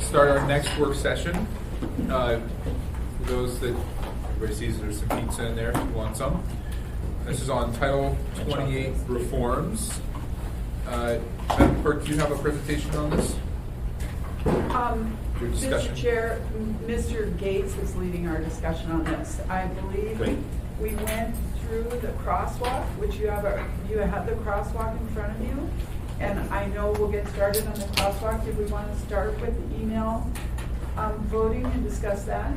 start our next work session. For those that everybody sees, there's some pizza in there if you want some. This is on Title 28 reforms. Madam Clerk, do you have a presentation on this? Your discussion? Mr. Chair, Mr. Gates is leading our discussion on this. I believe Great. we went through the crosswalk, which you have the crosswalk in front of you. And I know we'll get started on the crosswalk. If we want to start with the email voting and discuss that?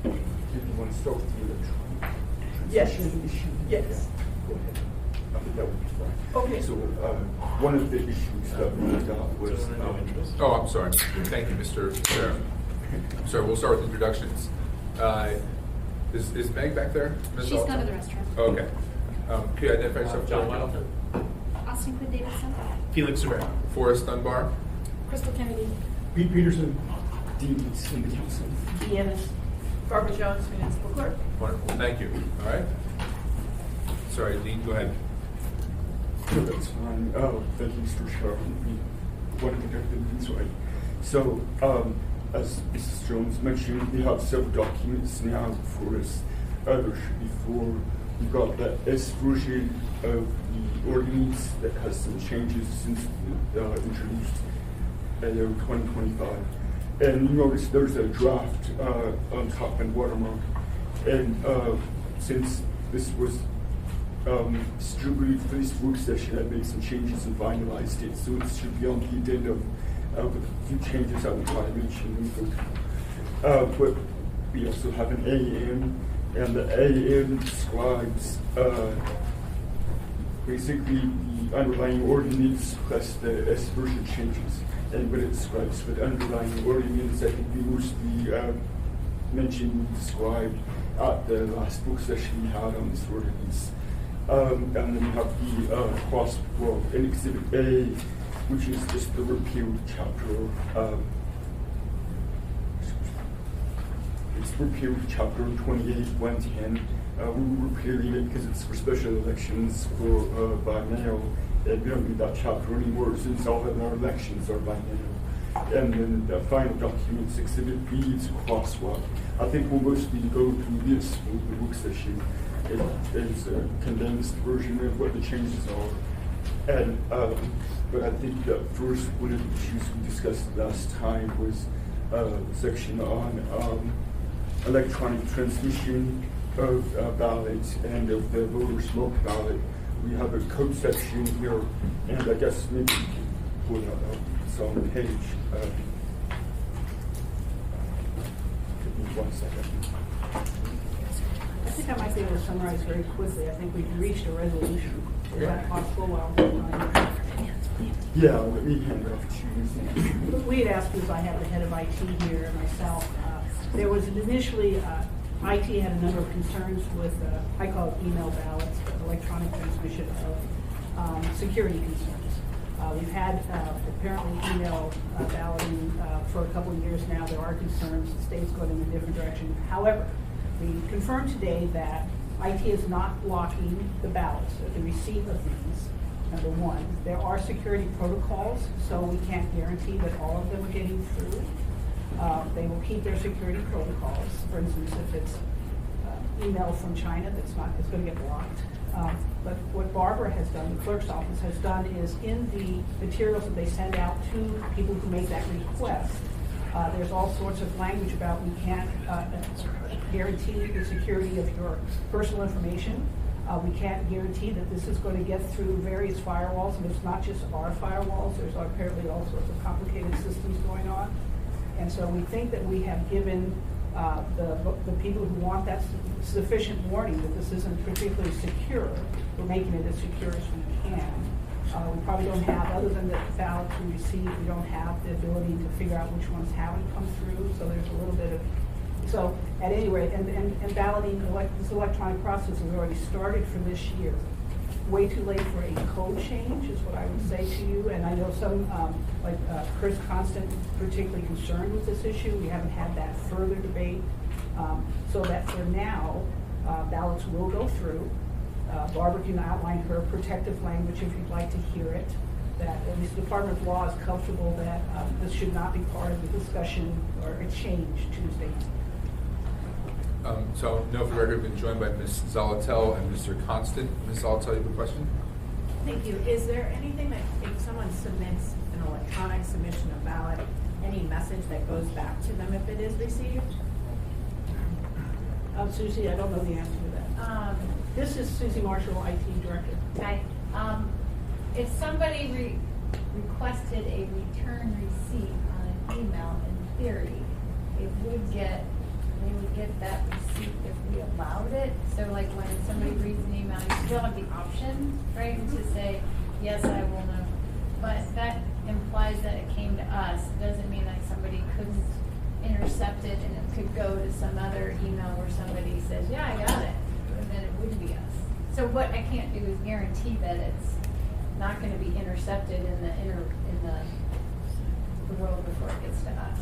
Did you want to start with the Yes. transition issue? Yes. Go ahead. I think that would be fine. Okay. So one of the issues that we got was Oh, I'm sorry. Thank you, Mr. Chair. Sorry, we'll start with introductions. Is Meg back there? Ms. She's Alton? gone to the restroom. Oh, okay. Could you identify yourself? John Middleton. Austin Quinn Davidson. Felix Rivera. Forrest Dunbar. Crystal Kennedy. Pete Peterson. Dean Cindy Council. Deanna. Barbara Jones, Municipal Clerk. Wonderful, thank you. All right. Sorry, Dean, go ahead. No, that's fine. Thank you, Mr. Sharp. We want to conduct the meetings right. So, as Mrs. Jones mentioned, we have several documents now for us. There should be four. We've got the S version of the ordinance that has some changes since introduced in 2025. And you notice there's a draft on top and watermark. And since this was distributed for this work session, I made some changes and finalized it. So it should be on the agenda with a few changes I will try to mention. But we also have an AM, and the AM describes basically the underlying ordinance plus the S version changes. And what it describes for the underlying ordinance, I think we mostly mentioned, described at the last book session we had on this ordinance. And then we have the in Exhibit A, which is just the repealed chapter. It's repealed chapter 28:110. We're repealing it because it's for special elections by mail. And we don't need that chapter anymore since all of our elections are by mail. And then the final documents, Exhibit B, is crosswalk. I think we'll mostly go through this for the work session. It is a condensed version of what the changes are. And but I think that first one of the issues we discussed last time was a section on electronic transmission of ballots and of the voter smoke ballot. We have a code section here, and I guess maybe you can pull it up. It's on the page. Give me 1 second. I think I might be able to summarize very quickly. I think we've reached a resolution. Is that possible? Yeah, let me hand it off to you. We had asked, because I have the head of IT here and myself, there was initially, IT had a number of concerns with, I call it email ballots, electronic transmission of security concerns. We've had apparently email balloting for a couple of years now. There are concerns. The state's going in a different direction. However, we confirmed today that IT is not blocking the ballots at the receipt of these, number one. There are security protocols, so we can't guarantee that all of them are getting through. They will keep their security protocols. For instance, if it's email from China, it's going to get blocked. But what Barbara has done, the clerk's office has done, is in the materials that they send out to people who make that request, there's all sorts of language about we can't guarantee the security of your personal information. We can't guarantee that this is going to get through various firewalls, and it's not just our firewalls. There's apparently all sorts of complicated systems going on. And so we think that we have given the people who want that sufficient warning that this isn't particularly secure. We're making it as secure as we can. We probably don't have, other than the ballots we receive, we don't have the ability to figure out which ones haven't come through. So there's a little bit of, so at any rate, and balloting, this electronic process has already started for this year. Way too late for a code change is what I would say to you. And I know some, like Chris Constant, particularly concerned with this issue. We haven't had that further debate. So that for now, ballots will go through. Barbara can outline her protective language if you'd like to hear it. that at least the Department of Law is comfortable that this should not be part of the discussion or exchange Tuesday. So, no, for the record, I've been joined by Ms. Zalatel and Mr. Constant. Ms. Zalatel, you have a question? Thank you. Is there anything that, if someone submits an electronic submission of ballot, any message that goes back to them if it is received? Susie, I don't know the answer to that. This is Susie Marshall, IT Director. Okay. If somebody requested a return receipt on an email, in theory, they would get that receipt if we allowed it. So like when somebody reads an email, you still have the option, right, to say, yes, I will know. But that implies that it came to us. It doesn't mean like somebody couldn't intercept it and it could go to some other email where somebody says, yeah, I got it, and then it would be us. So what I can't do is guarantee that it's not going to be intercepted in the world before it gets to us.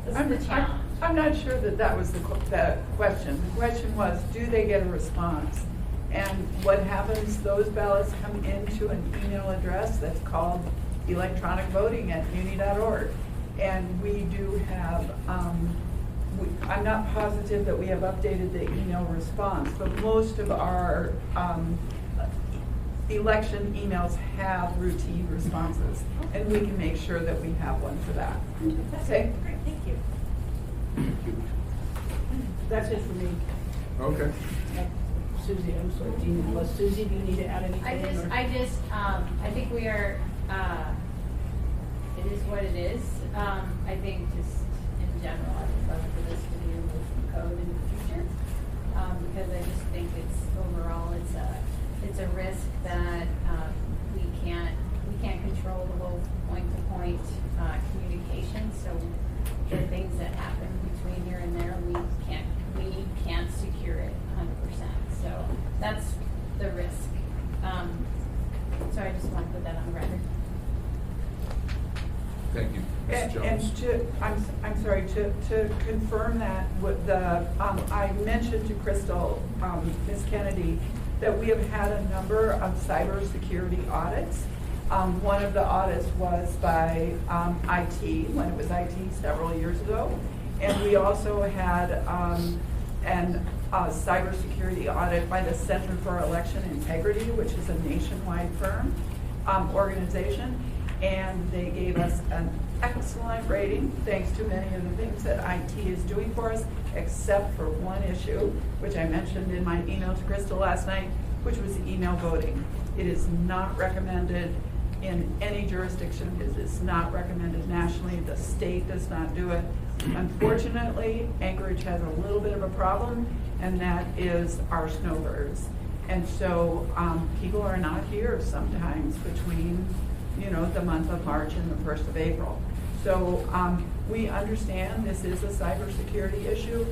This is the challenge. I'm not sure that was the question. The question was, do they get a response? And what happens, those ballots come into an email address that's called electronicvoting@muni.org. And we do have, I'm not positive that we have updated the email response, but most of our election emails have routine responses. And we can make sure that we have one for that. Okay? Great, thank you. That's it for me. Okay. Susie, I'm sorry, Dean, unless Susie, do you need to add anything? I think we are, it is what it is. I think just in general, I would love for this to be removed from code in the future. Because I just think overall, it's a risk that, we can't control the whole point-to-point, communication. So the things that happen between here and there, we can't secure it 100%. So that's the risk. So I just want to put that on record. Thank you. Ms. Jones. And I'm sorry, to confirm that, with I mentioned to Crystal, Ms. Kennedy, that we have had a number of cybersecurity audits. One of the audits was by IT, when it was IT several years ago. And we also had a cybersecurity audit by the Center for Election Integrity, which is a nationwide firm, organization. And they gave us an excellent rating, thanks to many of the things that IT is doing for us, except for one issue, which I mentioned in my email to Crystal last night, which was email voting. It is not recommended in any jurisdiction. It is not recommended nationally. The state does not do it. Unfortunately, Anchorage has a little bit of a problem, and that is our snowbirds. And so people are not here sometimes between, the month of March and the 1st of April. So we understand this is a cybersecurity issue,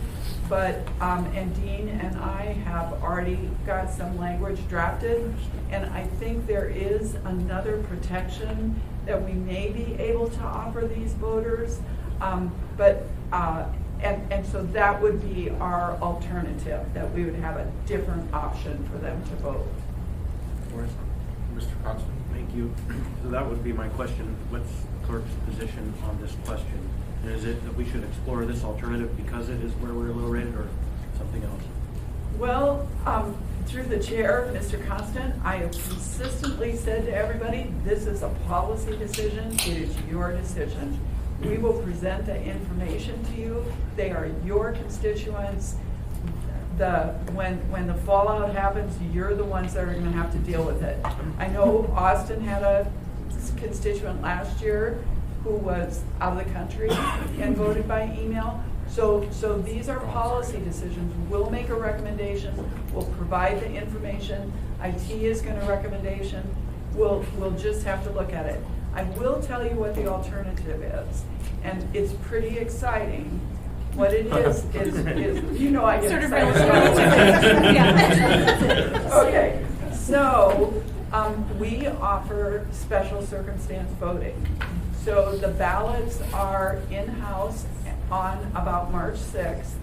but, and Dean and I have already got some language drafted, and I think there is another protection that we may be able to offer these voters, and so that would be our alternative, that we would have a different option for them to vote. Mr. Constant. Thank you. So that would be my question. What's the clerk's position on this question? And is it that we should explore this alternative because it is where we're low rated, or something else? Well, through the chair, Mr. Constant, I have consistently said to everybody, this is a policy decision. It is your decision. We will present the information to you. They are your constituents. When the fallout happens, you're the ones that are going to have to deal with it. I know Austin had a constituent last year who was out of the country and voted by email. So these are policy decisions. We'll make a recommendation. We'll provide the information. IT is going to recommendation. We'll just have to look at it. I will tell you what the alternative is, and it's pretty exciting. What it is I get Sort of excited. Yeah. Okay, so we offer special circumstance voting. So the ballots are in-house on about March 6th,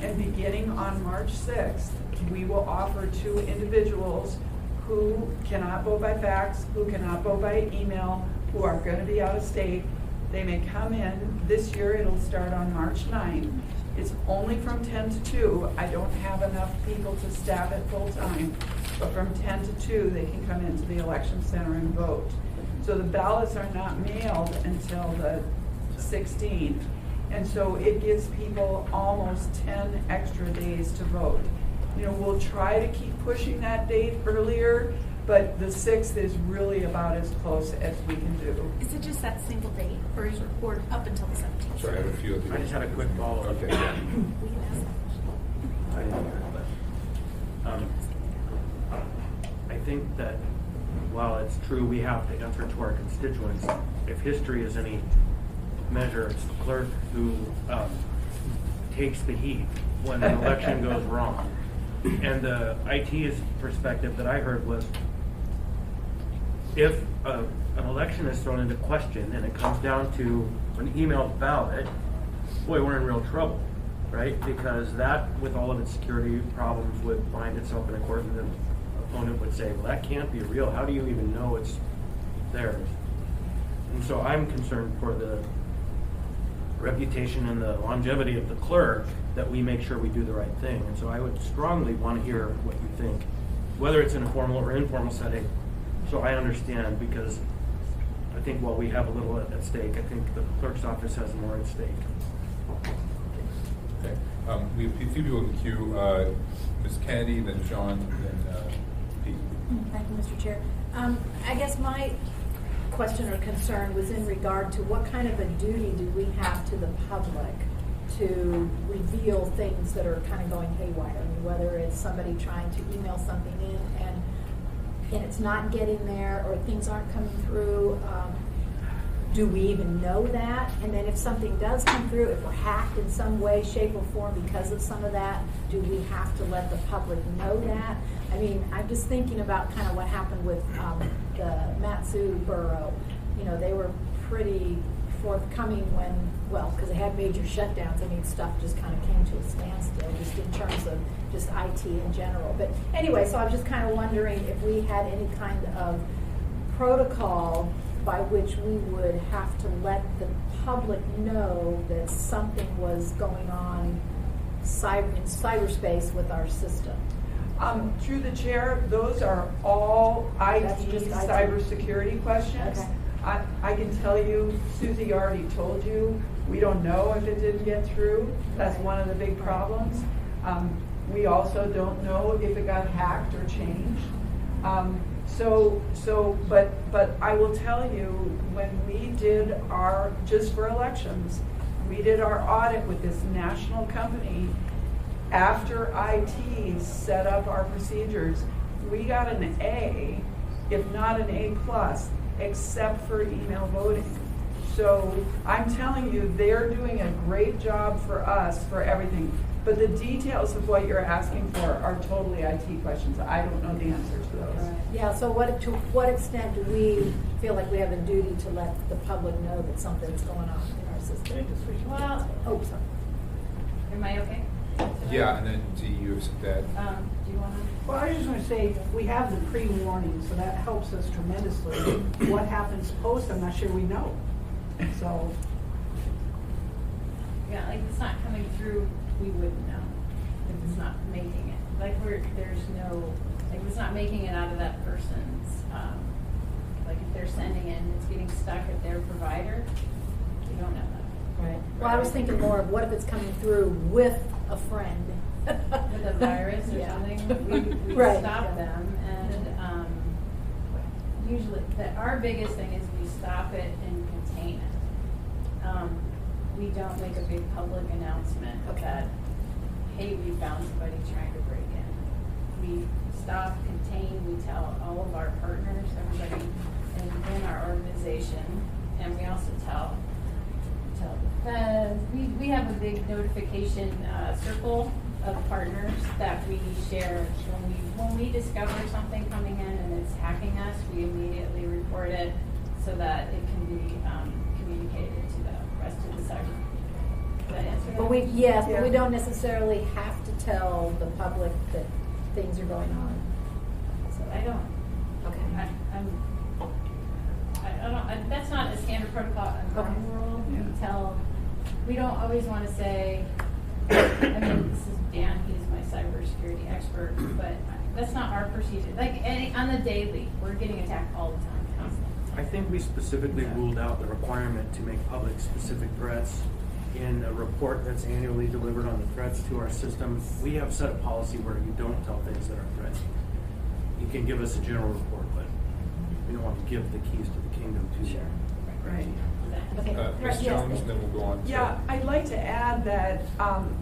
and beginning on March 6th, we will offer 2 individuals who cannot vote by fax, who cannot vote by email, who are gonna be out of state. They may come in. This year, it'll start on March 9th. It's only from 10 to 2. I don't have enough people to staff it full-time, but from 10 to 2, they can come into the election center and vote. So the ballots are not mailed until the 16th. And so it gives people almost 10 extra days to vote. You know, we'll try to keep pushing that date earlier, but the 6th is really about as close as we can do. Is it just that single date, or is it or up until the 17th? Sorry, I have a few of these. I just had a quick follow-up. Okay, yeah. We can ask that question. I didn't hear it, but, I think that while it's true we have to answer to our constituents, if history is any measure, it's the clerk who takes the heat when an election goes wrong. And the IT perspective that I heard was, if an election is thrown into question and it comes down to an emailed ballot, boy, we're in real trouble, right? Because that, with all of its security problems, would find itself in a court, and the opponent would say, well, that can't be real. How do you even know it's theirs? And so I'm concerned for the reputation and the longevity of the clerk, that we make sure we do the right thing. And so I would strongly want to hear what you think, whether it's in a formal or informal setting, so I understand, because I think while we have a little at stake, I think the clerk's office has more at stake. Okay. We have a few people in the queue. Ms. Kennedy, then John, then Pete. Thank you, Mr. Chair. I guess my question or concern was in regard to what kind of a duty do we have to the public to reveal things that are kind of going haywire. I mean, whether it's somebody trying to email something in and it's not getting there, or things aren't coming through. Do we even know that? And then if something does come through, if we're hacked in some way, shape, or form because of some of that, do we have to let the public know that? I mean, I'm just thinking about kind of what happened with the Matsu borough. You know, they were pretty forthcoming when, well, because they had major shutdowns. I mean, stuff just kind of came to a standstill, just in terms of just IT in general. But anyway, so I was just kind of wondering if we had any kind of protocol by which we would have to let the public know that something was going on in cyberspace with our system. Through the chair, those are all That's IT just IT. cybersecurity questions. Okay. I can tell you, Susie already told you, we don't know if it didn't get through. That's one of the big problems. We also don't know if it got hacked or changed. But I will tell you, when we did our, just for elections, we did our audit with this national company. After IT set up our procedures, we got an A, if not an A+, except for email voting. So I'm telling you, they're doing a great job for us for everything. But the details of what you're asking for are totally IT questions. I don't know the answer to those. Yeah, so to what extent do we feel like we have a duty to let the public know that something's going on in our system? Well, Oh, sorry. am I okay? Yeah, and then do you accept that? Do you want to? Well, I just want to say, we have the pre-warning, so that helps us tremendously. What happens post, I'm not sure we know. So, Yeah, like it's not coming through, we wouldn't know if it's not making it. Like there's no, like it's not making it out of that person's, like if they're sending it and it's getting stuck at their provider, we don't know that. Right. Well, I was thinking more of what if it's coming through with a friend? With a virus or Yeah. something, we Right, stop yeah. them, and usually, our biggest thing is we stop it and contain it. We don't make a big public announcement that, hey, we found somebody trying to break in. We stop, contain, we tell all of our partners, everybody in our organization, and we also tell the feds. We have a big notification circle of partners that we share. When we discover something coming in and it's hacking us, we immediately report it so that it can be communicated to the rest of the cyber. Does that answer that? But we Yeah. don't necessarily have to tell the public that things are going on. So I don't that's not a standard protocol in our world. We don't always want to say, I mean, this is Dan, he's my cybersecurity expert, but that's not our procedure. Like on the daily, we're getting attacked all the time, constantly. I think we specifically ruled out the requirement to make public specific threats in a report that's annually delivered on the threats to our system. We have set a policy where you don't tell things that are threats. You can give us a general report, but we don't want to give the keys to the kingdom to you. Right. Okay. Ms. Jones, and then we'll go on to. Yeah, I'd like to add that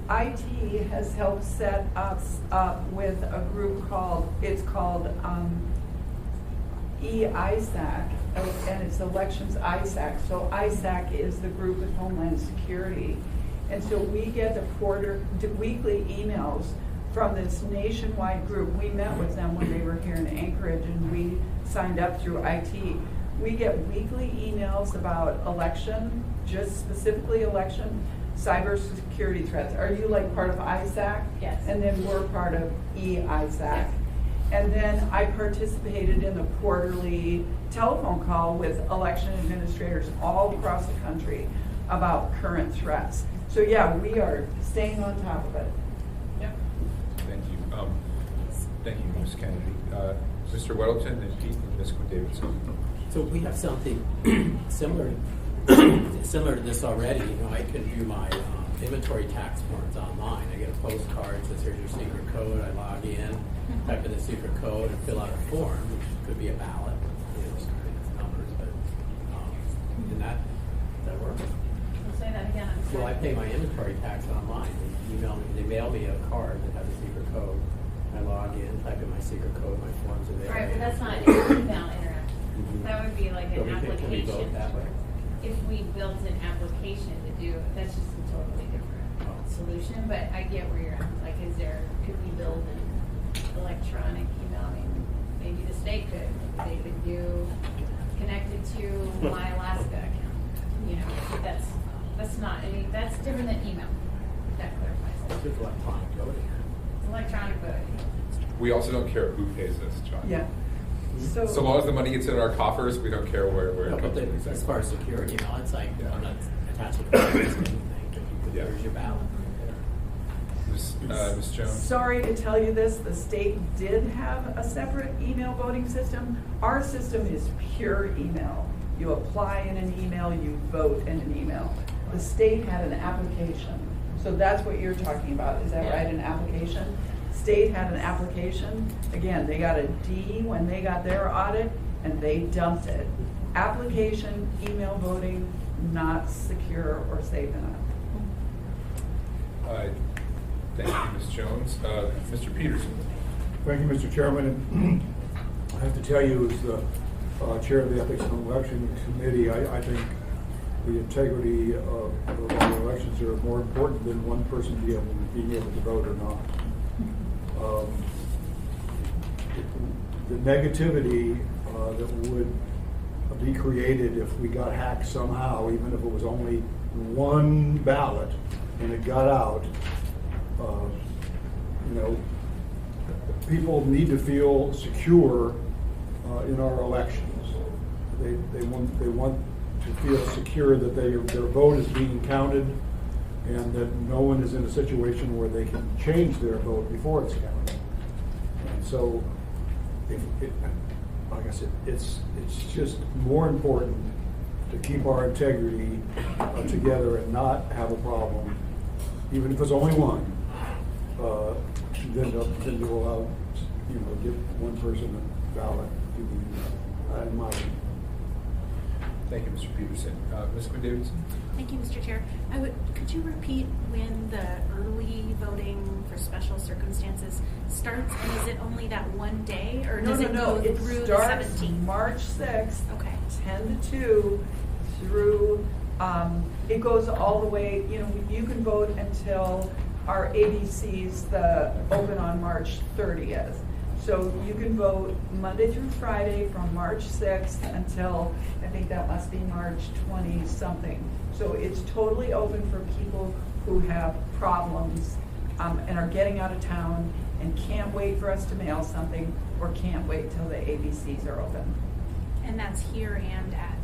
IT has helped set us up with a group called EISAC, and it's Elections ISAC. So ISAC is the group with Homeland Security. And so we get the weekly emails from this nationwide group. We met with them when they were here in Anchorage, and we signed up through IT. We get weekly emails about election, just specifically election, cybersecurity threats. Are you like part of ISAC? Yes. And then we're part of EISAC. Yes. And then I participated in the quarterly telephone call with election administrators all across the country about current threats. So yeah, we are staying on top of it. Yep. Thank you. Thank you, Ms. Kennedy. Mr. Weddleton and Pete and Ms. Quinn-Davidson. So we have something similar to this already. You know, I can view my inventory tax forms online. I get a postcard that says here's your secret code. I log in, type in the secret code, and fill out a form, which could be a ballot. You know, it's numbers, but and that works. We'll say that again. I'm Well, I sorry. pay my inventory tax online. They mail me a card that has a secret code. I log in, type in my secret code, my forms are there. Right, but that's not an email interaction. Mhm. That would be like So an can we vote application. that way? If we built an application to do, that's just a totally different solution, but I get where you're at. Like, could we build an electronic email? I mean, maybe the state could. They could do connected to my Alaska account. You know, but that's not any, that's different than email. That clarifies It's it. just electronic voting. It's electronic voting. We also don't care who pays this, John. Yeah. So long as the money gets in our coffers, we don't care where No, it but comes from. as far as security, you know, it's like, Yeah. I'm not attaching to anything, but Yeah. there's your ballot right there. Ms. Jones? Sorry to tell you this, the state did have a separate email voting system. Our system is pure email. You apply in an email, you vote in an email. The state had an application. So that's what you're talking about, is that Yeah. right, an application? State had an application, again, they got a D when they got their audit, and they dumped it. Application, email voting, not secure or safe enough. Thank you, Ms. Jones. Mr. Peterson? Thank you, Mr. Chairman. And I have to tell you, as the chair of the Ethics and Election Committee, I think the integrity of our elections are more important than one person being able to vote or not. The negativity that would be created if we got hacked somehow, even if it was only one ballot and it got out, you know, people need to feel secure in our elections. They want to feel secure that their vote is being counted and that no one is in a situation where they can change their vote before it's counted. And so, like I said, it's just more important to keep our integrity together and not have a problem, even if it's only one, than to allow, you know, give one person a ballot to be in my opinion. Thank you, Mr. Peterson. Ms. Quinn-Davidson? Thank you, Mr. Chair. Could you repeat when the early voting for special circumstances starts? And is it only that one day, or does it go It through the starts 17th? March 6th. Okay. 10 to 2 through, it goes all the way, you know, you can vote until our ABCs open on March 30th. So you can vote Monday through Friday from March 6th until, I think that must be March 20-something. So it's totally open for people who have problems and are getting out of town and can't wait for us to mail something or can't wait till the ABCs are open. And that's here and at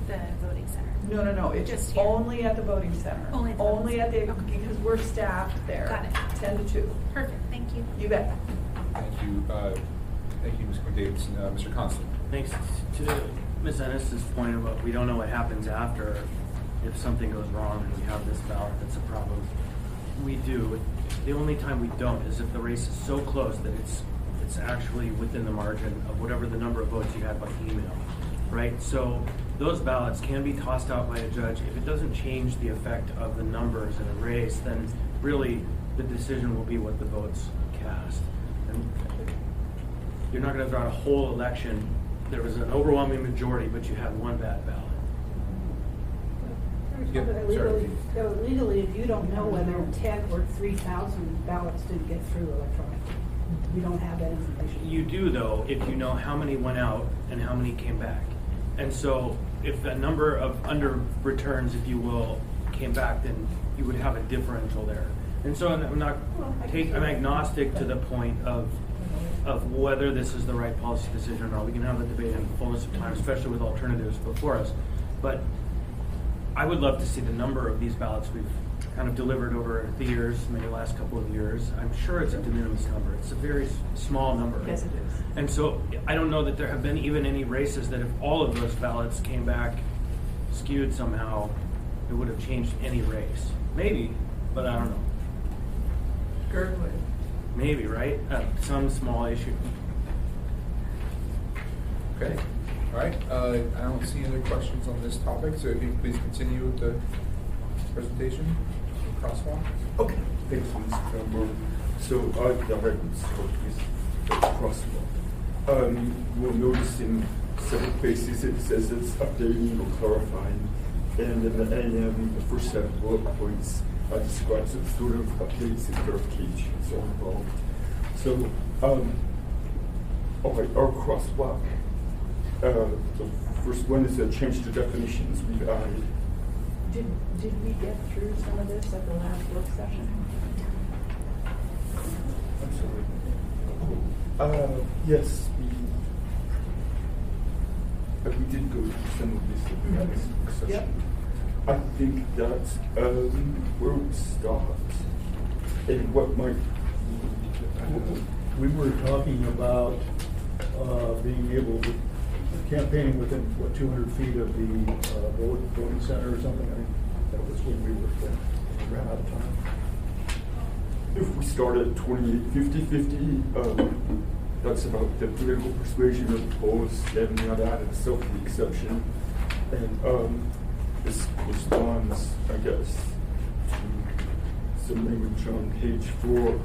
the voting center? No, it's Just here. only at the voting center. Only at the voting at the, center. Okay. because we're staffed there. Got it. 10 to 2. Perfect, thank you. You bet. Thank you, Ms. Quinn-Davidson. Mr. Constant? Thanks to Ms. Ennis's point about we don't know what happens after if something goes wrong and we have this ballot that's a problem. We do. The only time we don't is if the race is so close that it's actually within the margin of whatever the number of votes you had by email, right? So those ballots can be tossed out by a judge. If it doesn't change the effect of the numbers in a race, then really the decision will be what the votes cast. And you're not going to throw out a whole election. There was an overwhelming majority, but you had one bad ballot. Yep, Legally, sorry. legally, if you don't know whether 10 or 3,000 ballots didn't get through electronically, you don't have that information. You do, though, if you know how many went out and how many came back. And so if the number of under returns, if you will, came back, then you would have a differential there. And so I'm agnostic to the point of whether this is the right policy decision or not. We can have the debate in the fullness of time, especially with alternatives before us. But I would love to see the number of these ballots we've kind of delivered over the years, maybe the last couple of years. I'm sure it's a de minimis number. It's a very small number. Yes, it is. And so I don't know that there have been even any races that if all of those ballots came back skewed somehow, it would have changed any race. Maybe, but I don't know. Girdwood. Maybe, right? Some small issue. Okay, all right. I don't see any other questions on this topic, so if you please continue with the presentation, crosswalk. Okay, thank you, Mr. Chairman. So, the record start with the crosswalk. We'll notice in several places it says it's updating or clarifying, and in the AM, the first set of bullet points describes it sort of updates and clarifications are involved. So, all right, our crosswalk. The first one is a change to definitions we've added. Did we get through some of this at the last work session? I'm sorry. Yes, we did go through some of this in the last work session. Yep. I think that's where we stopped and what might We were talking about being able to campaigning within, 200 feet of the voting center or something. I think that was when we ran out of time. if we start at 28, 50, that's about the political persuasion of the polls, and we have added a selfie exception. And this corresponds, I guess, to some language on page 4.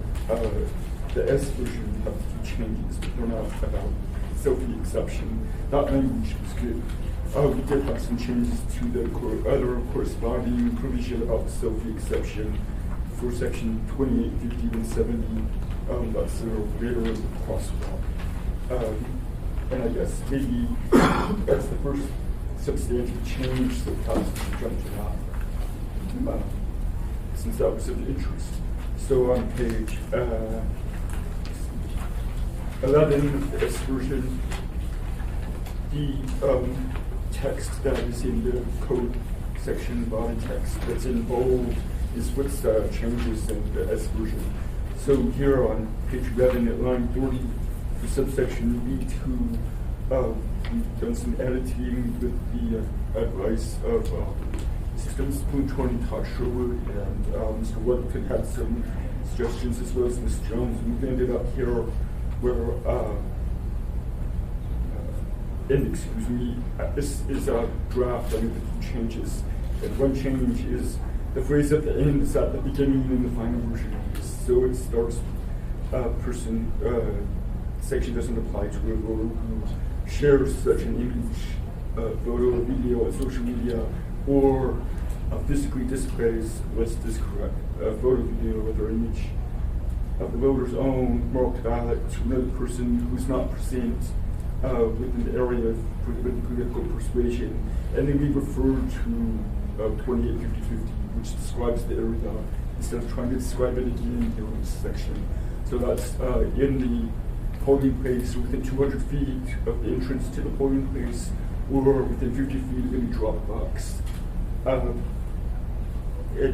The S version, we have a few changes, but we're not about selfie exception. That language is good. We did have some changes to the other corresponding provision about the selfie exception for section 28, 50, and 70. That's the greater of the crosswalk. And I guess maybe that's the first substantive change that has to jump to that, since that was of interest. So on page 11, the S version, the text that is in the code section, body text that's in bold, is what's changes in the S version. So here on page 11 at line 30, the subsection B2, we've done some editing with the advice of Mr. Spoon-Tony Todd Sherwood, and Mr. Waddington had some suggestions, as well as Ms. Jones. We've ended up here where, and excuse me, this is a draft under the two changes. And one change is the phrase at the end is at the beginning in the final version. So it starts, person, section doesn't apply to a voter who shares such an image, photo, video on social media, or physically displays, unless this is correct, a photo, video, or image of the voter's own marked ballot to another person who's not present within the area of political persuasion. And then we refer to 28, 50, 50, which describes the area instead of trying to describe it again in this section. So that's in the polling place within 200 feet of the entrance to the polling place, or within 50 feet of any drop box.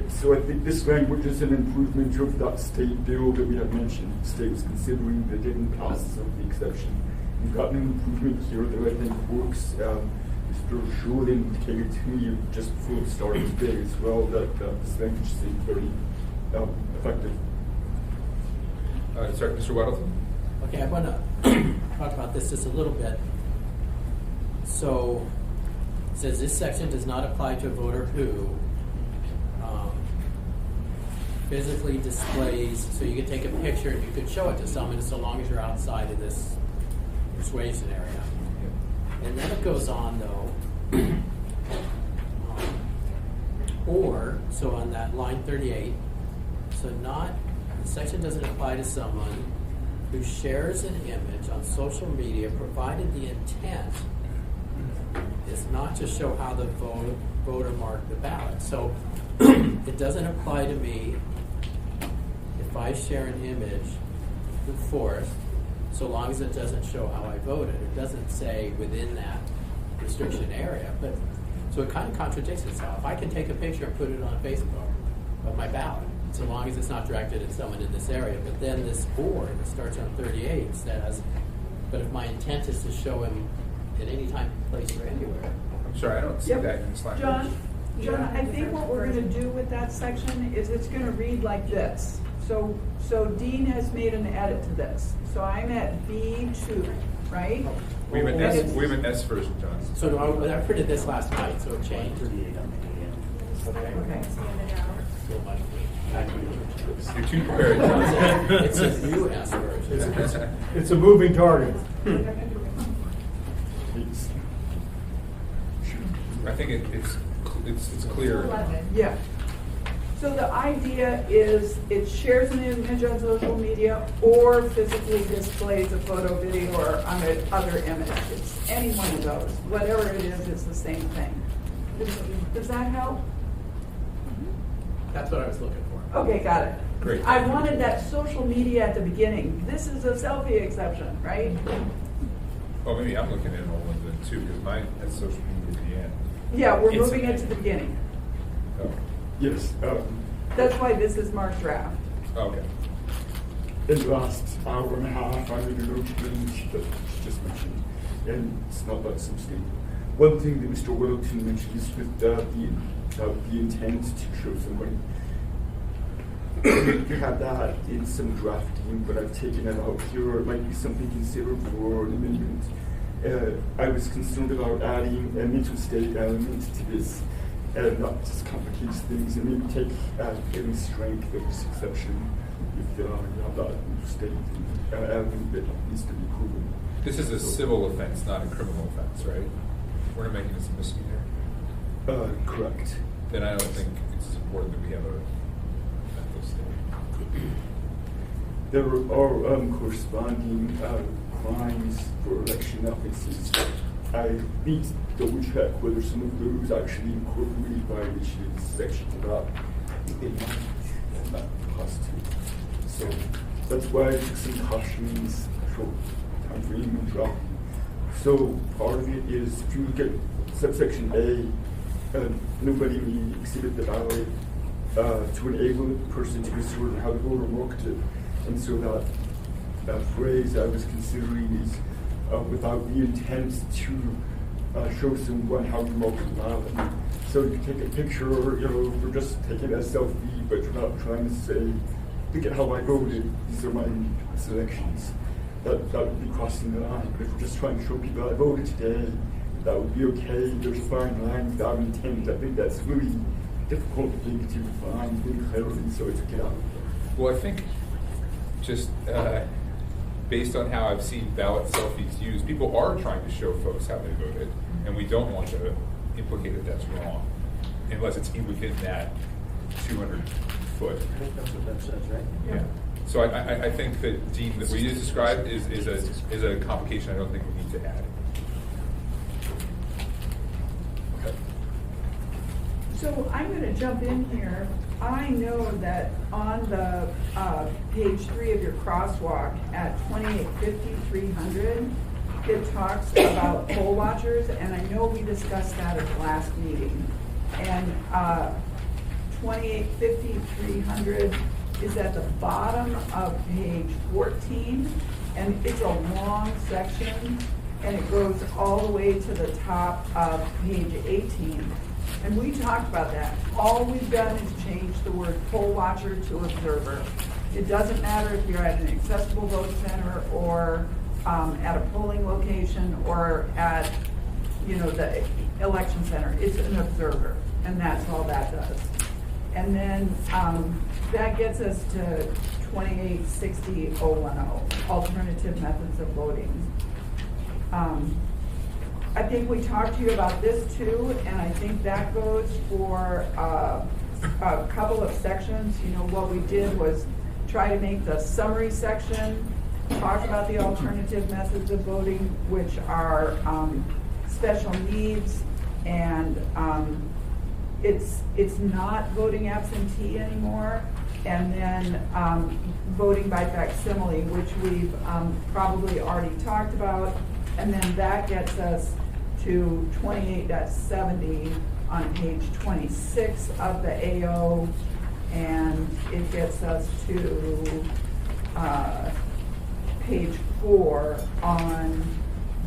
So I think this language is an improvement of that state bill that we had mentioned. The state was considering that didn't pass some of the exception. We've got an improvement here that I think works. Mr. Jordan indicated to me just before the start of the day as well that this language seemed very effective. Sorry, Mr. Weddleton? Okay, I want to talk about this just a little bit. So, it says this section does not apply to a voter who physically displays, so you could take a picture and you could show it to someone so long as you're outside of this persuasion area. And then it goes on though, or, so on that line 38, so the section doesn't apply to someone who shares an image on social media provided the intent is not to show how the voter marked the ballot. So it doesn't apply to me if I share an image with Forrest, so long as it doesn't show how I voted. It doesn't say within that restriction area, but so it kind of contradicts itself. I can take a picture and put it on Facebook of my ballot, so long as it's not directed at someone in this area. But then this board that starts on 38 says, but if my intent is to show him at any time, place, or anywhere. I'm sorry, I don't see that in this language. John, I think what we're going to do with that section is it's going to read like this. So Dean has made an edit to this. So I'm at B2, right? We have an S version, John. So I printed this last night, so it changed. Okay. You're too prepared, John. It's a new S version. It's a moving target. I think it's clear. Yeah. So the idea is it shares an image on social media or physically displays a photo, video, or other image. It's any one of those. Whatever it is, it's the same thing. Does that help? That's what I was looking for. Okay, got it. Great. I wanted that social media at the beginning. This is a selfie exception, right? Oh, maybe I'm looking at an old one then too, because mine has social media at the end. Yeah, we're It's- moving it to the beginning. Oh, Yes. That's why this is marked draft. okay. In the last hour and a half, I made a note change that was just mentioned, and it's not that substantial. One thing that Mr. Wilton mentioned is with the intent to show somebody. You have that in some drafting, but I've taken it out here. It might be something considered for an amendment. I was concerned about adding a mental state element to this, and not just complicates things, and maybe take any strength of this exception if you have that mental state element that needs to be proven. This is a civil offense, not a criminal offense, right? We're not making this a misdemeanor. Correct. Then I don't think it's important that we have a mental state. There are corresponding crimes for election offenses. I need to double check whether some of those actually incorporate violations section about that constitute. So that's why I took some cautions for time frame and dropping. So part of it is if you look at subsection A, nobody may exhibit the ballot to enable the person to discern how the voter marked it. And so that phrase I was considering is without the intent to show someone how you mark the ballot. So you take a picture, we're just taking a selfie, but you're not trying to say, look at how I voted, these are my selections. That would be crossing the line. But if we're just trying to show people I voted today, that would be okay. There's a fine line without intent. I think that's really difficult thing to define really clearly, so I took it out. Well, I think just based on how I've seen ballot selfies used, people are trying to show folks how they voted, and we don't want to implicate that that's wrong, unless it's within that 200 foot. I think that's what that says, right? Yeah. So I think that, Dean, that what you just described is a complication I don't think we need to add. Okay. So I'm going to jump in here. I know that on the page 3 of your crosswalk at 2850-300, it talks about poll watchers, and I know we discussed that at the last meeting. And 2850, 300 is at the bottom of page 14, and it's a long section, and it goes all the way to the top of page 18. And we talked about that. All we've done is change the word poll watcher to observer. It doesn't matter if you're at an accessible vote center or at a polling location or at, the election center. It's an observer, and that's all that does. And then that gets us to 2860.010, alternative methods of voting. I think we talked to you about this too, and I think that goes for a couple of sections. What we did was try to make the summary section talk about the alternative methods of voting, which are special needs, and it's not voting absentee anymore, and then voting by facsimile, which we've probably already talked about, and then that gets us to 28.70 on page 26 of the AO, and it gets us to page 4 on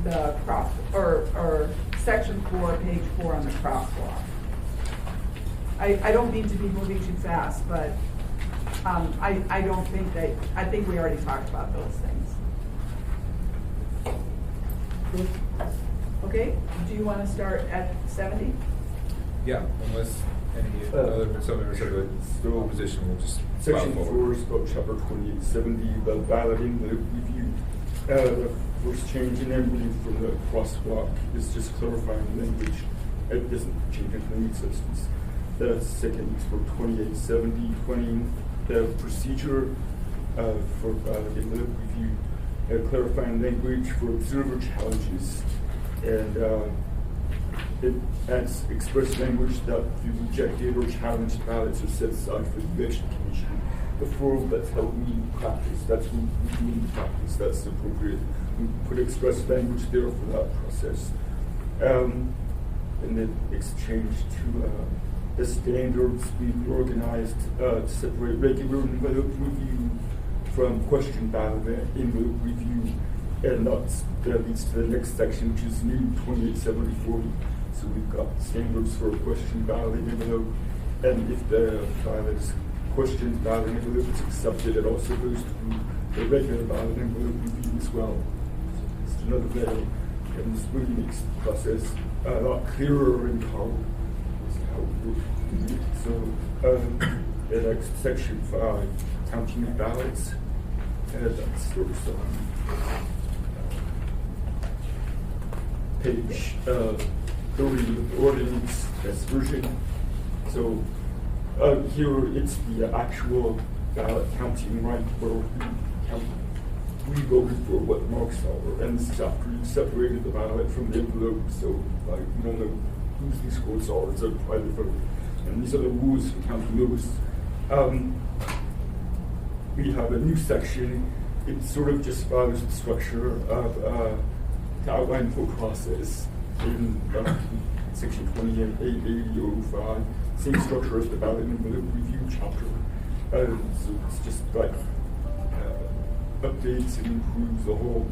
the cross, or section 4, page 4 on the crosswalk. I don't mean to be moving too fast, but I don't think that, I think we already talked about those things. Okay, do you want to start at 70? Yeah, unless any other, somebody was sort of a opposition, we'll just file Section 4 forward. is about chapter 2870, the balloting, the review. The first change in language from the crosswalk is just clarifying language. It doesn't change any substance. The second is for 2870, 20, the procedure for balloting, the review, clarifying language for observer challenges. And it adds express language that the rejected or challenged ballots are set aside for the election commission. Before, that's how we practice. That's what we do in practice. That's appropriate. We put express language there for that process. And then it's changed to the standards we've organized to separate regular envelope review from question ballot envelope review. And that leads to the next section, which is new 287040. So we've got standards for question ballot envelope, and if the question ballot envelope is accepted, it also goes to the regular ballot envelope review as well. So it's another layer, and this really makes the process a lot clearer and how it works. So the next section 5, counting of ballots, and that starts on page 30 of the ordinance, that's version. So here it's the actual ballot counting, right, where we voted for what the marks are, and this is after you separated the ballot from the envelope, so we don't know whose these votes are, it's a private vote. And these are the rules for counting those. We have a new section. It sort of just follows the structure of the outline for process in section 28.80.05, same structure as the ballot envelope review chapter. So it's just like updates and improves the whole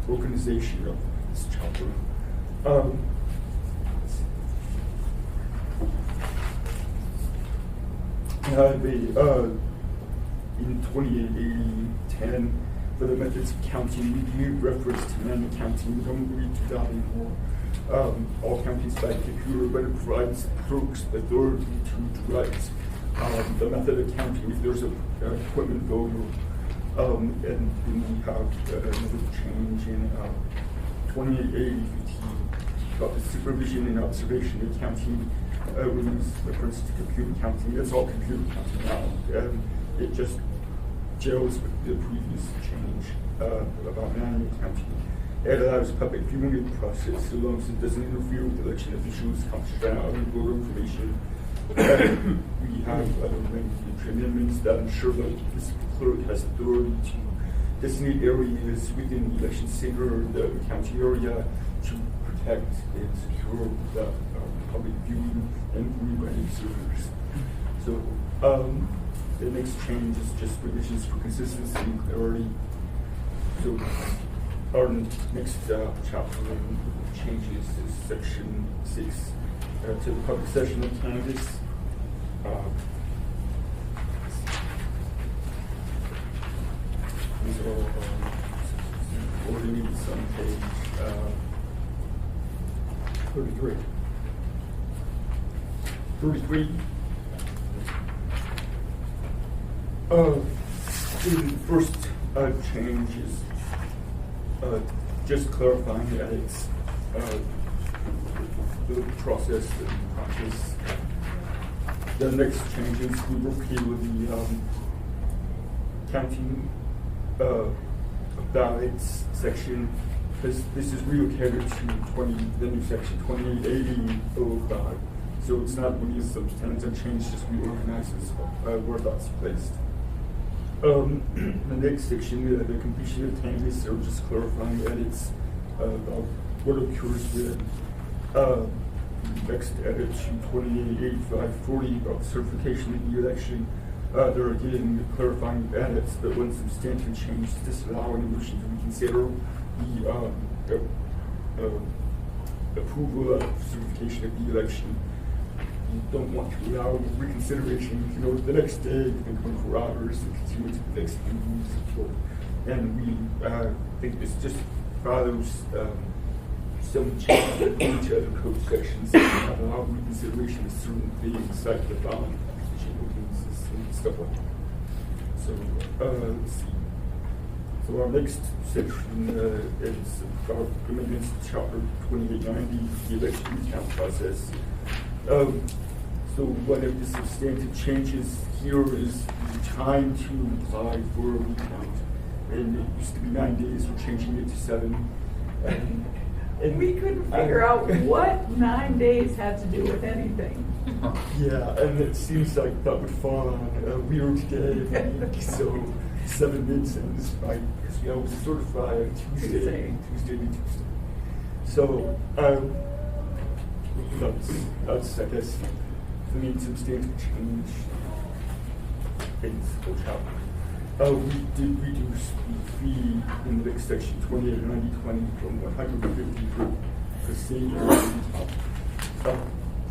organization of this chapter. In 28.80.10, for the methods of counting, we made reference to manual counting, we don't read 2004. All counting's by computer, but it provides clerks the authority to write the method of counting if there's an equipment voter. And then we have another change in 28.80.15 about the supervision and observation of counting. We use reference to computer counting. It's all computer counting now. It just gels with the previous change about manual counting. It allows public viewing of the process so long as it doesn't interfere with election officials' confidentiality and voter information. We have language amendments that ensure that this clerk has authority to designate areas within the election center, the county area, to protect and secure the public viewing and rebranding servers. So the next change is just revisions for consistency and clarity. So our next chapter changes is section 6 to the public session of candidates. These are all ordinance on page 33. 33. The first change is just clarifying that it's the process and practice. The next change is we repeal the counting ballots section. This is relocated to the new section 2880.05. So it's not really a substantive change, just reorganizes where that's placed. The next section, the completion of canvas, are just clarifying edits about what occurs with next edit to 288540 about certification of the election. There are again clarifying edits, but one substantive change is disallowing a motion to reconsider the approval of certification of the election. You don't want to allow reconsideration. You can go to the next day, you can come 4 hours, and continue to the next meeting. And we think this just follows some changes in each other code sections that allow reconsideration of certain things like the bond and stuff like that. So let's see. So our next section is about amendments to Chapter 2890, the election recount process. So one of the substantive changes here is the time to apply for a recount. And it used to be 9 days, we're changing it to 7. And We couldn't figure out what 9 days had to do with anything. Yeah, and it seems like that would fall on a weird day, so 7 makes sense, right? Because we always certify on Tuesday. So that's I guess the main substantial change in this whole chapter. We did reduce the fee in the next section 289020 from 150 per state.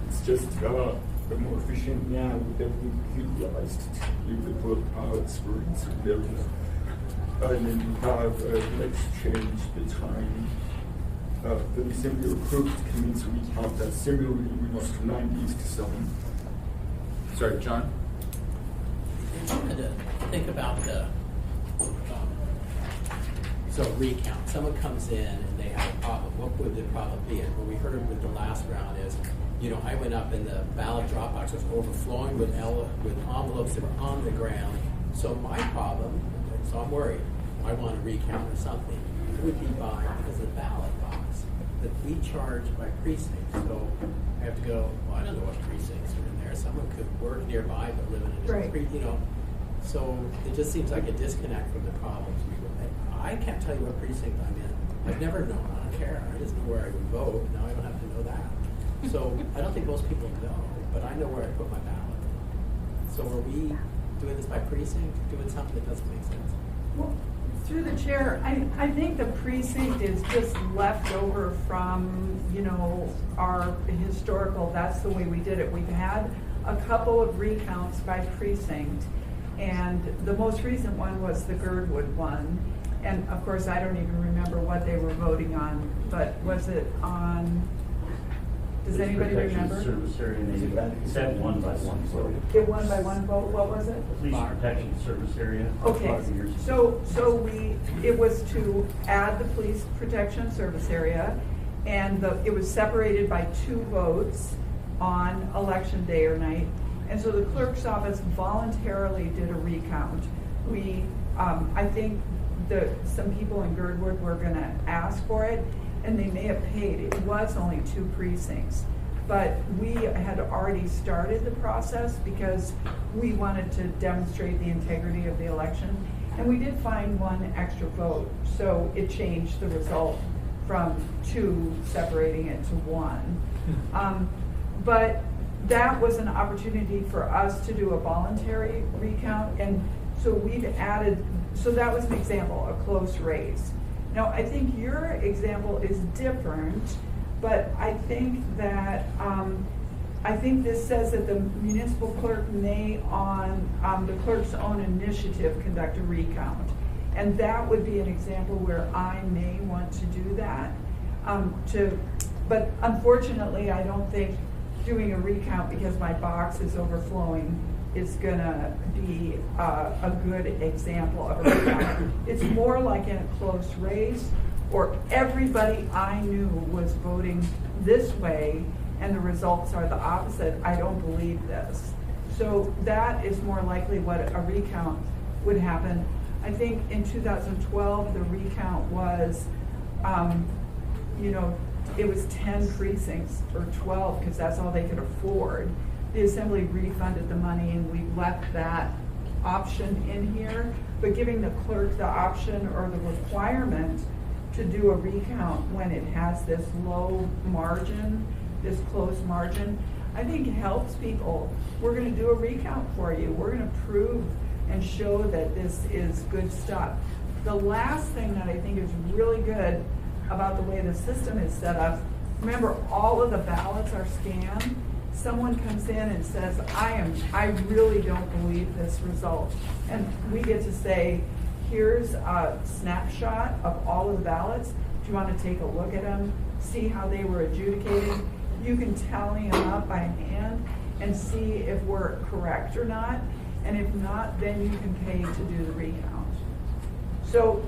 It's just more efficient now with everything utilized to be able to put pilots for certain areas. And then we have the next change, the time for the assembly or clerk to commence a recount. That's similarly reduced from 9 days to 7. Sorry, John? I wanted to think about the so recount. Someone comes in and they have a problem. What would the problem be? And what we heard with the last round is, I went up and the ballot drop box was overflowing with envelopes that were on the ground. So my problem, so I'm worried. I want to recount or something. It would be because of the ballot box that we charge by precinct. So I have to go. Well, I don't know what precincts are in there. Someone could work nearby but live in a different precinct. So it just seems like a disconnect from the problems we would make. I can't tell you what precinct I'm in. I've never known. I don't care. I just know where I would vote. Now I don't have to know that. So I don't think most people know, but I know where I put my ballot. So are we doing this by precinct, doing something that doesn't make sense? Well, through the chair, I think the precinct is just left over from, our historical, that's the way we did it. We've had a couple of recounts by precinct, and the most recent one was the Girdwood one. And of course, I don't even remember what they were voting on, but was it on, does anybody remember? Service area, and they said 1 by 1 vote. It 1 by 1 vote, what was it? Police protection service area. Okay, so it was to add the police protection service area, and it was separated by 2 votes on election day or night. And so the clerk's office voluntarily did a recount. I think some people in Girdwood were gonna ask for it, and they may have paid. It was only 2 precincts. But we had already started the process because we wanted to demonstrate the integrity of the election. And we did find one extra vote, so it changed the result from 2 separating it to 1. But that was an opportunity for us to do a voluntary recount, and so we've added, so that was an example, a close race. Now, I think your example is different, but I think that, I think this says that the municipal clerk may, on the clerk's own initiative, conduct a recount. And that would be an example where I may want to do that. But unfortunately, I don't think doing a recount because my box is overflowing is gonna be a good example of a recount. It's more like in a close race, or everybody I knew was voting this way and the results are the opposite. I don't believe this. So that is more likely what a recount would happen. I think in 2012, the recount was, it was 10 precincts or 12 because that's all they could afford. The assembly refunded the money and we left that option in here, but giving the clerk the option or the requirement to do a recount when it has this low margin, this close margin, I think it helps people. We're gonna do a recount for you. We're gonna prove and show that this is good stuff. The last thing that I think is really good about the way the system is set up, remember all of the ballots are scanned. Someone comes in and says, I really don't believe this result. And we get to say, here's a snapshot of all of the ballots. Do you want to take a look at them, see how they were adjudicated? You can tally them up by hand and see if we're correct or not. And if not, then you can pay to do the recount. So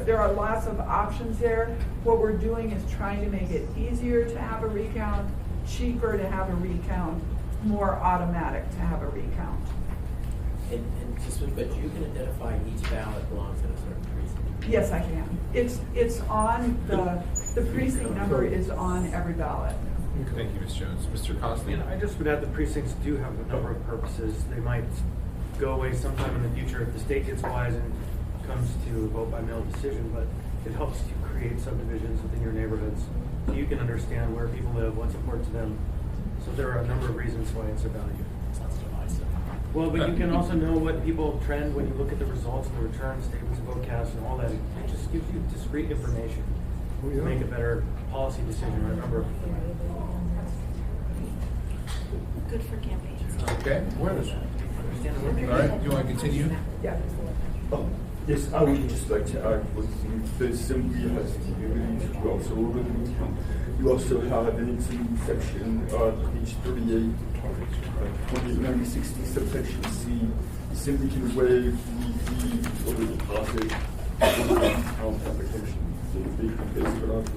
there are lots of options there. What we're doing is trying to make it easier to have a recount, cheaper to have a recount, more automatic to have a recount. And but you can identify each ballot belongs in a certain precinct. Yes, I can. It's on the precinct number is on every ballot. Thank you, Ms. Jones. Mr. Constantine? And I just would add the precincts do have a number of purposes. They might go away sometime in the future if the state gets wise and comes to a vote by mail decision, but it helps to create subdivisions within your neighborhoods so you can understand where people live, what's important to them. So there are a number of reasons why it's of value. Sounds divisive. Well, but you can also know what people trend when you look at the results and the return statements, vote counts, and all that. It just gives you discrete information to make a better policy decision on a number of things. Good for campaigns. Okay. Where is it? All right, do you want to continue? Yeah. Oh, yes, I would just like to add what the assembly has to do as well. So over the weekend, you also have an assembly section, page 38, 2960, subsection C. Assembly can waive the fee or the deposit for the account application. So if they can base it on the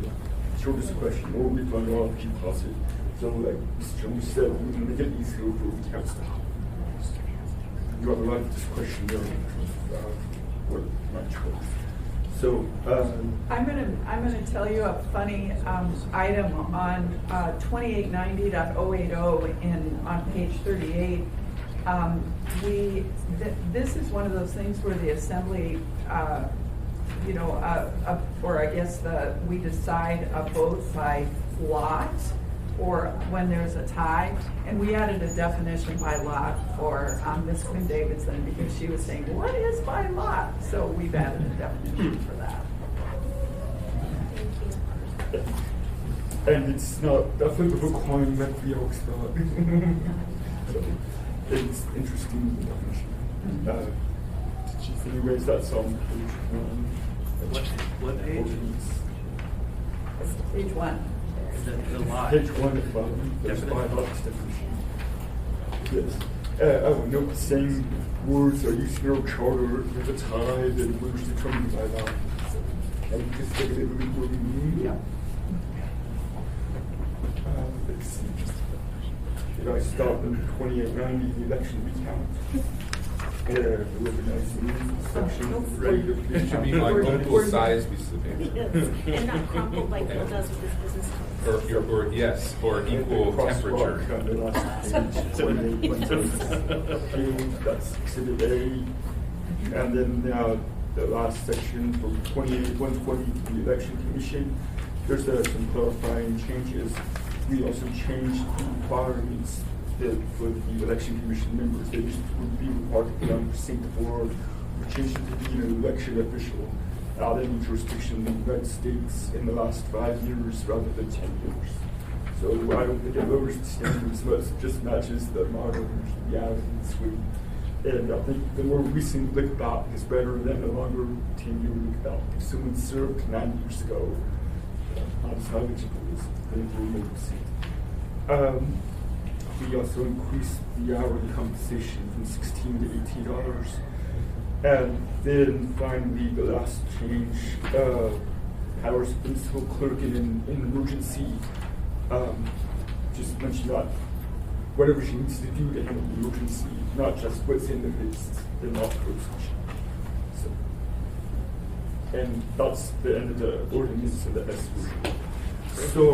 shortest question or refund or deposit. So like Mr. Jones said, we're going to make it easier for account staff. You have a lot of discretion there in terms of what might choose. So I'm gonna tell you a funny item on 2890.080 on page 38. This is one of those things where the assembly, or I guess we decide a vote by lot, or when there's a tie, and we added a definition by lot for Ms. Quinn Davidson because she was saying, what is by lot? So we've added a definition for that. and it's not definitely requirement we all start. So it's interesting definition. Anyways, that's on page 1. What page? Page 1. The lot. Page 1 at the bottom. There's Definition. 5 lots definition. Yes. I would note the same words are used in our charter with a tie that words determined by law. And just take a little bit what we mean. Yeah. Let's see. Should I start in 2890, the election recount? There was a nice new section. Ready to It should be like multiple size pieces of paper. And not crumpled like Bill does with his business cards. Or equal temperature. That's exhibit A. And then the last section from 28-120, the election commission. There's some clarifying changes. We also changed the requirements for the election commission members. They just would be required to be on precinct board. We changed it to being an election official out of any jurisdiction in the United States in the last 5 years rather than 10 years. So I don't think it lowers the standards, but it just matches the modern reality in Sweden. And I think the more recent look back is better than the longer 10-year look back. If someone served 9 years ago, not as knowledgeable as they were recent. We also increased the hourly compensation from $16 to $18. And then finally, the last change, powers of principal clerk in an emergency. Just mention that whatever she needs to do to handle the emergency, not just what's in the list, the law code section. So, and that's the end of the ordinance and the S version. So,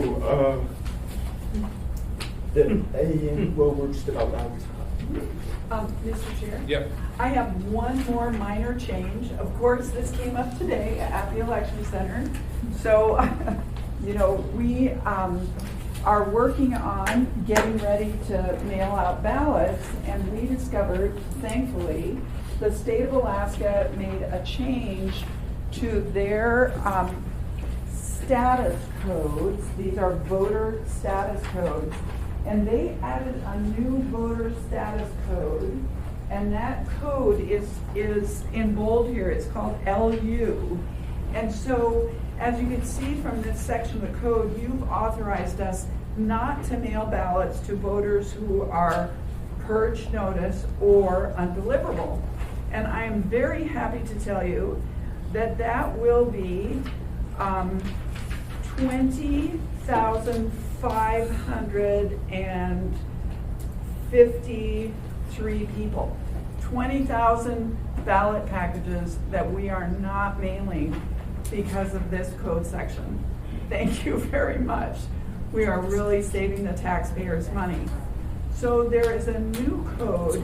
then A, well, we're just about out of time. Mr. Chair? Yep. I have one more minor change. Of course, this came up today at the election center. So, you know, we are working on getting ready to mail out ballots, and we discovered, thankfully, the state of Alaska made a change to their status codes. These are voter status codes. And they added a new voter status code, and that code is in bold here. It's called LU. And so, as you can see from this section of the code, you've authorized us not to mail ballots to voters who are purge notice or undeliverable. And I am very happy to tell you that that will be 20,553 people. 20,000 ballot packages that we are not mailing because of this code section. Thank you very much. We are really saving the taxpayers money. So there is a new code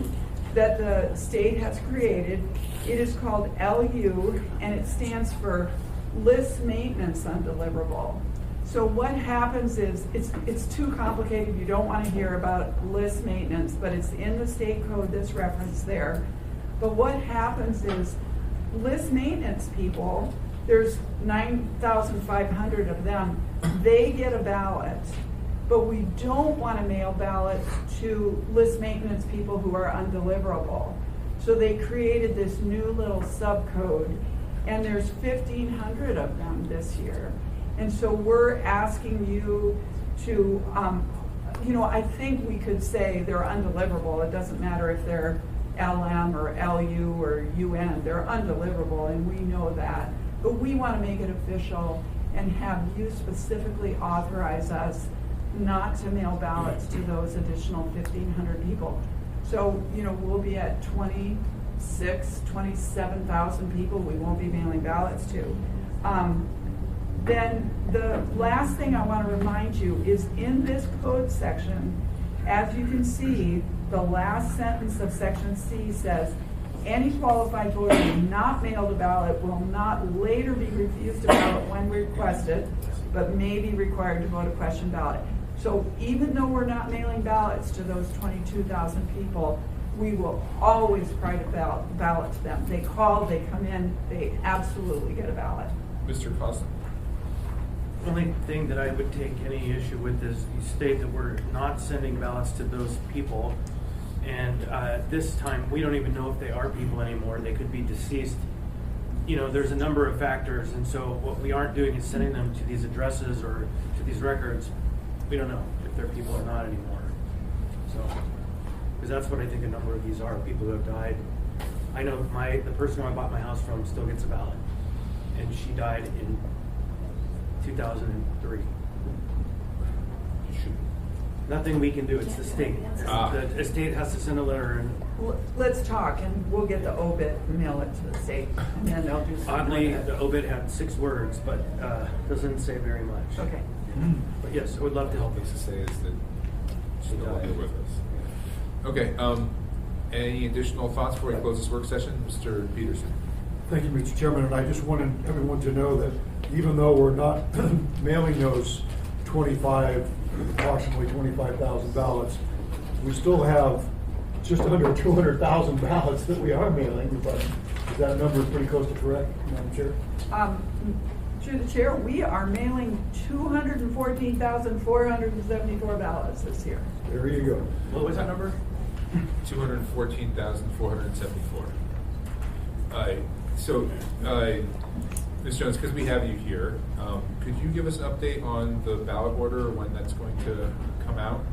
that the state has created. It is called LU, and it stands for List Maintenance Undeliverable. So what happens is, it's too complicated. You don't want to hear about list maintenance, but it's in the state code that's referenced there. But what happens is, list maintenance people, there's 9,500 of them, they get a ballot. But we don't want to mail ballots to list maintenance people who are undeliverable. So they created this new little subcode, and there's 1,500 of them this year. And so we're asking you to, you know, I think we could say they're undeliverable. It doesn't matter if they're LM or LU or UN, they're undeliverable, and we know that. But we want to make it official and have you specifically authorize us not to mail ballots to those additional 1,500 people. So, you know, we'll be at 27,000 people we won't be mailing ballots to. Then the last thing I want to remind you is in this code section, as you can see, the last sentence of section C says, any qualified voter not mailed a ballot will not later be refused a ballot when requested, but may be required to vote a question ballot. So even though we're not mailing ballots to those 22,000 people, we will always write a ballot to them. They call, they come in, they absolutely get a ballot. Mr. Costa? The only thing that I would take any issue with is you state that we're not sending ballots to those people. And this time, we don't even know if they are people anymore. They could be deceased. You know, there's a number of factors. And so what we aren't doing is sending them to these addresses or to these records. We don't know if they're people or not anymore. So, because that's what I think a number of these are, people who have died. I know the person who I bought my house from still gets a ballot. And she died in 2003. Nothing we can do, it's the state. The state has to send a letter and Let's talk, and we'll get the obit and mail it to the state, and then they'll do something oddly, with it. the obit had 6 words, but doesn't say very much. Okay. But yes, I would love to help. Lisa says that she's no longer with us. Okay, any additional thoughts before we close this work session? Mr. Peterson? Thank you, Mr. Chairman, and I just wanted everyone to know that even though we're not mailing those approximately 25,000 ballots, we still have just under 200,000 ballots that we are mailing, but is that number pretty close to correct, Madam Chair? Through the chair, we are mailing 214,474 ballots this year. There you go. What was that number? 214,474. So, Ms. Jones, because we have you here, could you give us an update on the ballot order, when that's going to come out?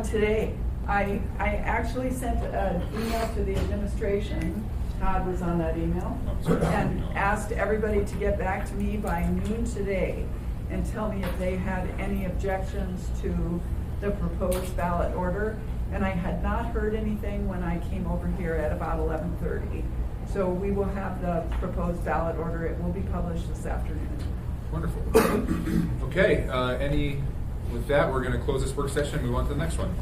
Today, I actually sent an email to the administration. Todd was on that email, and asked everybody to get back to me by noon today and tell me if they had any objections to the proposed ballot order. And I had not heard anything when I came over here at about 11:30. So we will have the proposed ballot order. It will be published this afternoon. Wonderful. Okay, with that, we're going to close this work session and move on to the next one.